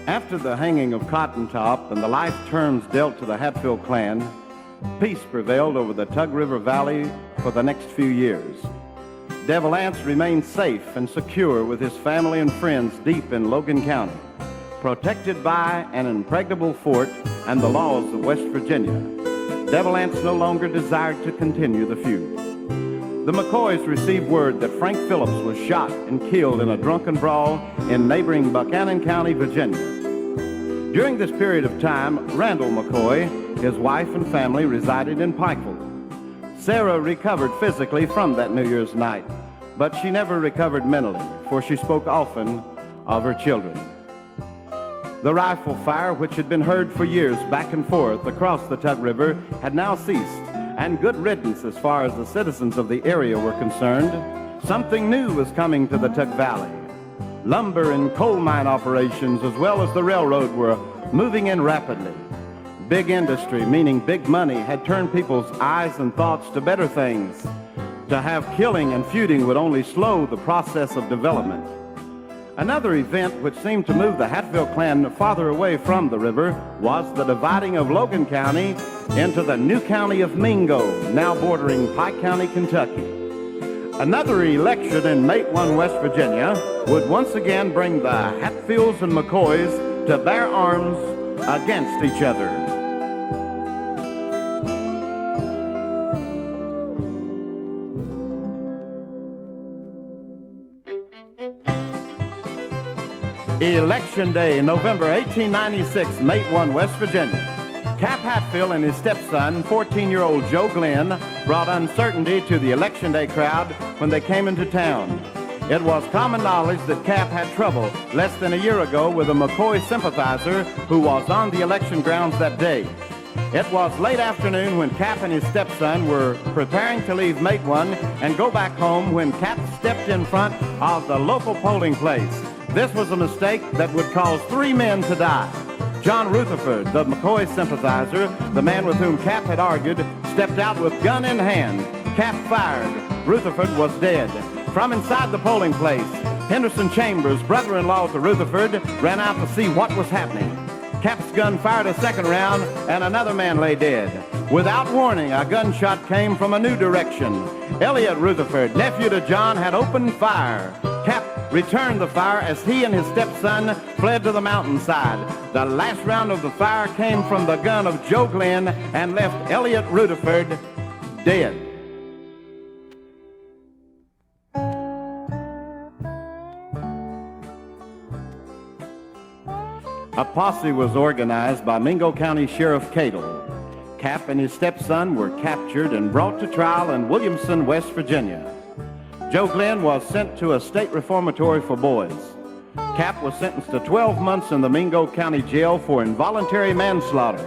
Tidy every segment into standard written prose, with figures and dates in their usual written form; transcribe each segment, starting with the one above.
After the hanging of Cotton Top and the life terms dealt to the Hatfield clan, peace prevailed over the Tug River Valley for the next few years. Devil Anse remained safe and secure with his family and friends deep in Logan County, protected by an impregnable fort and the laws of West Virginia. Devil Anse no longer desired to continue the feud. The McCoys received word that Frank Phillips was shot and killed in a drunken brawl in neighboring Buchanan County, Virginia. During this period of time, Randall McCoy, his wife and family resided in Pikeville. Sarah recovered physically from that New Year's night, but she never recovered mentally, for she spoke often of her children. The rifle fire, which had been heard for years back and forth across the Tug River, had now ceased, and good riddance as far as the citizens of the area were concerned. Something new was coming to the Tug Valley. Lumber and coal mine operations, as well as the railroad, were moving in rapidly. Big industry, meaning big money, had turned people's eyes and thoughts to better things. To have killing and feuding would only slow the process of development. Another event which seemed to move the Hatfield clan farther away from the river was the dividing of Logan County into the new county of Mingo, now bordering Pike County, Kentucky. Another election in Matewan, West Virginia, would once again bring the Hatfields and McCoys to bear arms against each other. Election Day, November 1896, Matewan, West Virginia. Cap Hatfield and his stepson, 14-year-old Joe Glenn, brought uncertainty to the Election Day crowd when they came into town. It was common knowledge that Cap had trouble less than a year ago with a McCoy sympathizer who was on the election grounds that day. It was late afternoon when Cap and his stepson were preparing to leave Matewan and go back home when Cap stepped in front of the local polling place. This was a mistake that would cause 3 men to die. John Rutherford, the McCoy sympathizer, the man with whom Cap had argued, stepped out with gun in hand. Cap fired. Rutherford was dead. From inside the polling place, Henderson Chambers, brother-in-law to Rutherford, ran out to see what was happening. Cap's gun fired a second round, and another man lay dead. Without warning, a gunshot came from a new direction. Elliot Rutherford, nephew to John, had opened fire. Cap returned the fire as he and his stepson fled to the mountainside. The last round of the fire came from the gun of Joe Glenn and left Elliot Rutherford dead. A posse was organized by Mingo County Sheriff Cadle. Cap and his stepson were captured and brought to trial in Williamson, West Virginia. Joe Glenn was sent to a state reformatory for boys. Cap was sentenced to 12 months in the Mingo County Jail for involuntary manslaughter.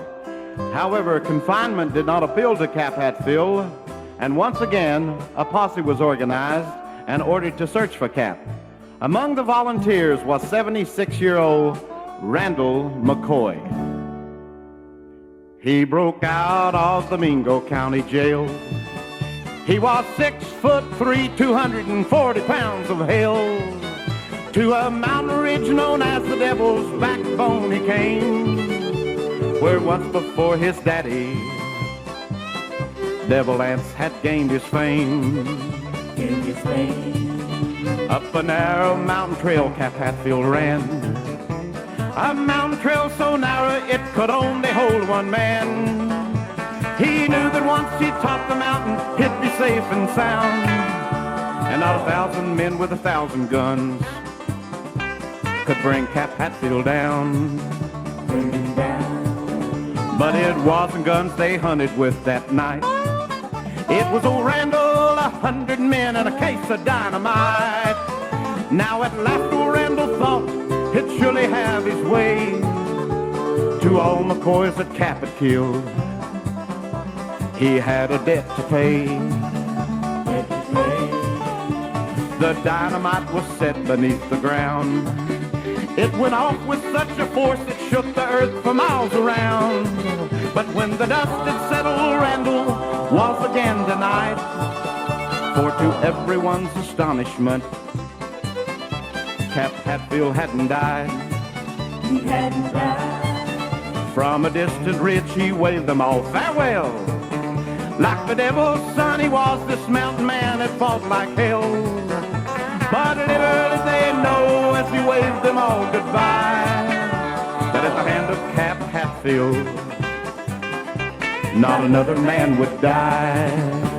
However, confinement did not appeal to Cap Hatfield, and once again, a posse was organized and ordered to search for Cap. Among the volunteers was 76-year-old Randall McCoy. He broke out of the Mingo County Jail. He was 6'3", 240 pounds of hell. To a mountain ridge known as the Devil's Backbone he came, where once before his daddy, Devil Anse, had gained his fame. Up a narrow mountain trail Cap Hatfield ran, a mountain trail so narrow it could only hold one man. He knew that once he topped the mountain, he'd be safe and sound, and not 1,000 men with 1,000 guns could bring Cap Hatfield down. But it wasn't guns they hunted with that night. It was old Randall, 100 men, and a case of dynamite. Now at last old Randall thought he'd surely have his way to all McCoys that Cap had killed. He had a debt to pay. The dynamite was set beneath the ground. It went off with such a force it shook the earth for miles around. But when the dust had settled, Randall was again denied. For to everyone's astonishment, Cap Hatfield hadn't died. he hadn't died. From a distant ridge he waved them all farewell. Like the devil's son he was, this mountain man that fought like hell. But little did they know as he waved them all goodbye, that at the hand of Cap Hatfield not another man would die.